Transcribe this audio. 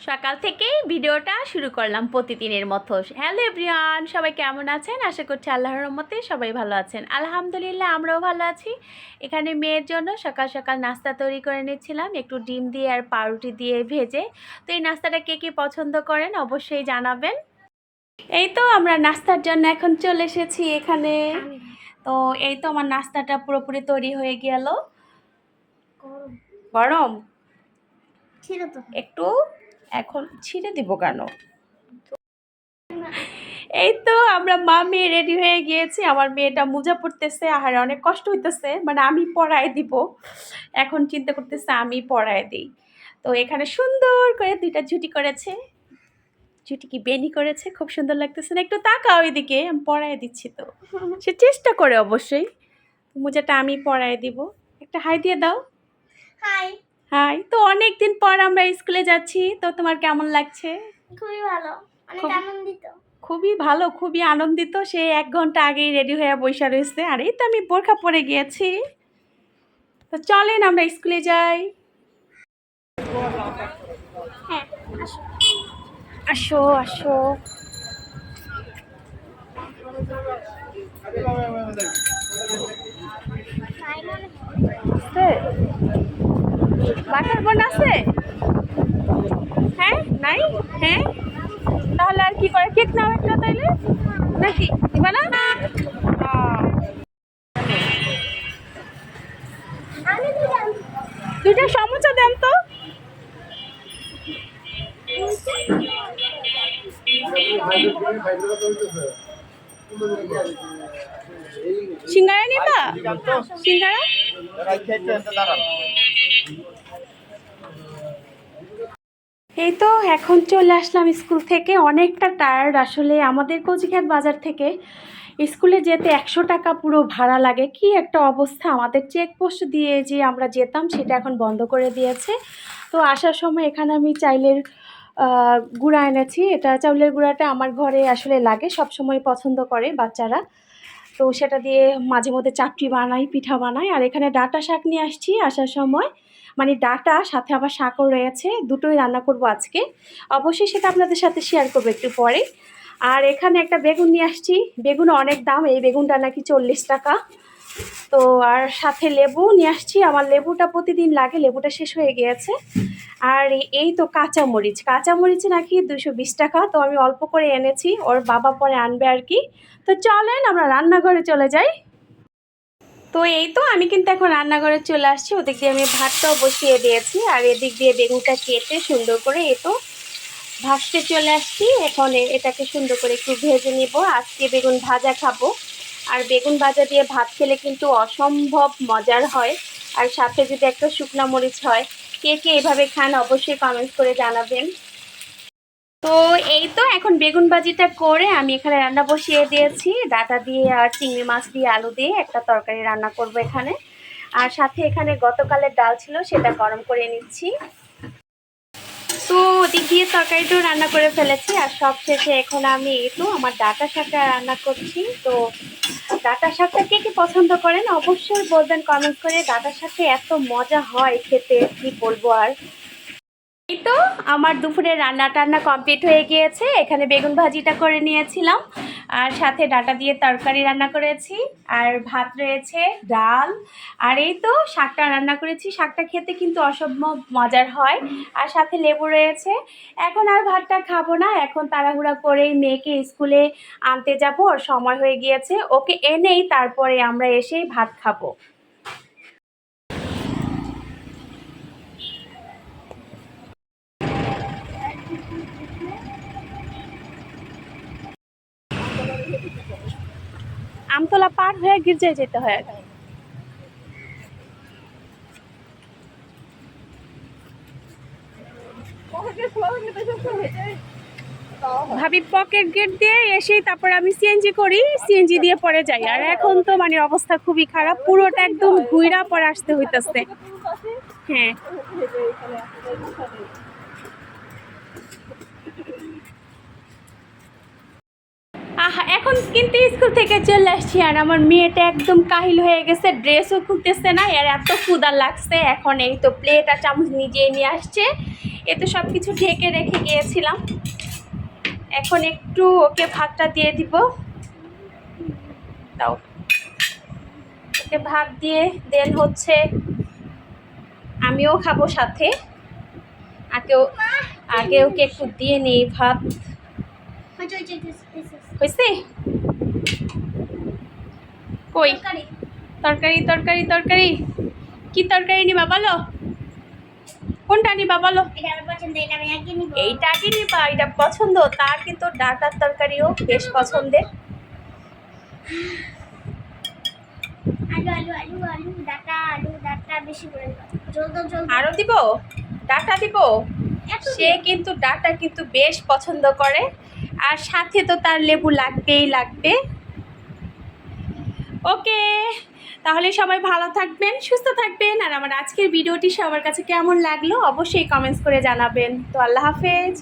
সকাল থেকেই ভিডিওটা শুরু করলাম প্রতিদিনের মতো। হ্যালো এভরিওয়ান, সবাই কেমন আছেন? আশা করছি আল্লাহর রহমতে সবাই ভালো আছেন। আলহামদুলিল্লাহ আমরাও ভালো আছি। এখানে মেয়ের জন্য সকাল সকাল নাস্তা তৈরি করে নিচ্ছিলাম, একটু ডিম দিয়ে আর পাউরুটি দিয়ে ভেজে। তো এই নাস্তাটা কে কে পছন্দ করেন অবশ্যই জানাবেন। এই তো আমরা নাস্তার জন্য এখন চলে এসেছি এখানে। তো এই তো আমার নাস্তাটা পুরোপুরি তৈরি হয়ে গেল। গরম একটু, এখন ছিঁড়ে দিব কেন? এই তো আমরা মা মেয়ে রেডি হয়ে গিয়েছি। আমার মেয়েটা মোজা পড়তেছে, আর অনেক কষ্ট হইতেছে, মানে আমি পড়ায় দিব। এখন চিন্তা করতেছে আমি পড়ায় দিই। তো এখানে সুন্দর করে দুইটা ঝুটি করেছে, ঝুটি কি বেনি করেছে, খুব সুন্দর লাগতেছে না? একটু তাকাও ওইদিকে, আমি পড়ায় দিচ্ছি। তো সে চেষ্টা করে অবশ্যই। মোজাটা আমি পড়ায় দিব। একটা হাই দিয়ে দাও। হাই। হাই। তো অনেকদিন পর আমরা স্কুলে যাচ্ছি, তো তোমার কেমন লাগছে? খুবই ভালো, অনেক আনন্দিত। খুবই ভালো, খুবই আনন্দিত। সে 1 ঘন্টা আগেই রেডি হয়ে বসে রয়েছে, আর এই তো আমি বোরখা পরে গিয়েছি। তো চলেন আমরা স্কুলে যাই। হ্যাঁ, আসো। আসো আসো। বাটার বোন আছে? হ্যাঁ, নাই? হ্যাঁ, তাহলে আর কি করে? কেক নাও একটা তাইলে, নাকি দিবা না? আমি দিলাম। দুইটা সমুচা দেন তো। সিঙ্গারা নিবা? সিঙ্গারা। এই তো এখন চলে আসলাম স্কুল থেকে, অনেকটা টায়ার্ড আসলে। আমাদের কচিঘাট বাজার থেকে স্কুলে যেতে 100 টাকা পুরো ভাড়া লাগে। কি একটা অবস্থা! আমাদের চেকপোস্ট দিয়ে যে আমরা যেতাম সেটা এখন বন্ধ করে দিয়েছে। তো আসার সময় এখানে আমি চাইলের গুঁড়া এনেছি। এটা চাউলের গুঁড়াটা আমার ঘরে আসলে লাগে, সব সময় পছন্দ করে বাচ্চারা। তো সেটা দিয়ে মাঝে মধ্যে চাপটি বানাই, পিঠা বানাই। আর এখানে ডাঁটা শাক নিয়ে আসছি আসার সময়, মানে ডাঁটা সাথে আবার শাকও রয়েছে, দুটোই রান্না করব আজকে। অবশ্যই সেটা আপনাদের সাথে শেয়ার করবো একটু পরে। আর এখানে একটা বেগুন নিয়ে আসছি, বেগুন অনেক দাম, এই বেগুনটা নাকি 40 টাকা। তো আর সাথে লেবু নিয়ে আসছি, আমার লেবুটা প্রতিদিন লাগে, লেবুটা শেষ হয়ে গিয়েছে। আর এই তো কাঁচামরিচ, কাঁচামরিচ নাকি 220 টাকা। তো আমি অল্প করে এনেছি, ওর বাবা পরে আনবে আর কি। তো চলেন আমরা রান্নাঘরে চলে যাই। তো এই তো আমি কিন্তু এখন রান্নাঘরে চলে আসছি। ওদিক দিয়ে আমি ভাতটাও বসিয়ে দিয়েছি, আর এদিক দিয়ে বেগুনটা কেটে সুন্দর করে এই তো ভাজতে চলে আসছি। এখন এটাকে সুন্দর করে একটু ভেজে নিব। আজকে বেগুন ভাজা খাবো, আর বেগুন ভাজা দিয়ে ভাত খেলে কিন্তু অসম্ভব মজার হয়। আর সাথে যদি একটা শুকনো মরিচ হয়। কে কে এভাবে খান অবশ্যই কমেন্ট করে জানাবেন। তো এই তো এখন বেগুন ভাজিটা করে আমি এখানে রান্না বসিয়ে দিয়েছি। ডাঁটা দিয়ে আর চিংড়ি মাছ দিয়ে আলু দিয়ে একটা তরকারি রান্না করব এখানে। আর সাথে এখানে গতকালের ডাল ছিল, সেটা গরম করে নিচ্ছি। তো ওদিক দিয়ে তরকারিটাও রান্না করে ফেলেছি, আর সব শেষে এখন আমি একটু আমার ডাঁটা শাকটা রান্না করছি। তো ডাঁটা শাকটা কে কে পছন্দ করেন অবশ্যই বলবেন কমেন্ট করে। ডাঁটা শাকে এত মজা হয় খেতে, কি বলবো আর। এই তো আমার দুপুরে রান্না টান্না কমপ্লিট হয়ে গিয়েছে। এখানে বেগুন ভাজিটা করে নিয়েছিলাম, আর সাথে ডাঁটা দিয়ে তরকারি রান্না করেছি, আর ভাত রয়েছে, ডাল, আর এই তো শাকটা রান্না করেছি। শাকটা খেতে কিন্তু অসম্ভব মজার হয়, আর সাথে লেবু রয়েছে। এখন আর ভাতটা খাবো না, এখন তাড়াহুড়া করেই মেয়েকে স্কুলে আনতে যাবো, ওর সময় হয়ে গিয়েছে। ওকে এনেই তারপরে আমরা এসেই ভাত খাবো। আমতলা পার হয়ে গির্জায় যেতে হয়। ভাবি পকেট গেট দিয়ে এসেই তারপর আমি সিএনজি করি, সিএনজি দিয়ে পরে যাই। আর এখন তো মানে অবস্থা খুবই খারাপ, পুরোটা একদম ঘুইরা পরে আসতে হইতেছে। হ্যাঁ, আহা এখন কিন্তু স্কুল থেকে চলে আসছি, আর আমার মেয়েটা একদম কাহিল হয়ে গেছে, ড্রেসও খুলতেছে না, আর এত ক্ষুধা লাগছে। এখন এই তো প্লেট আর চামচ নিজেই নিয়ে আসছে, এ তো সব কিছু ঢেকে রেখে গিয়েছিলাম। এখন একটু ওকে ভাতটা দিয়ে দিব। দাও, ওকে ভাত দিয়ে দেন হচ্ছে আমিও খাবো সাথে। আগে ওকে একটু দিয়ে নেই ভাত। হয়েছে? কই তরকারি তরকারি তরকারি? কি তরকারি নিবা বলো? কোনটা নিবা বলো? এইটা আগে নিবা, এটা পছন্দ। তার কিন্তু ডাটার তরকারিও বেশ পছন্দের। আলু আলু আলু আলু ডাটা বেশি করে দাও। আরো দিব? ডাটা দিব? সে কিন্তু ডাটা কিন্তু বেশ পছন্দ করে, আর সাথে তো তার লেবু লাগবেই লাগবে। ওকে, তাহলে সবাই ভালো থাকবেন, সুস্থ থাকবেন। আর আমার আজকের ভিডিওটি সবার কাছে কেমন লাগলো অবশ্যই কমেন্টস করে জানাবেন। তো আল্লাহ হাফেজ।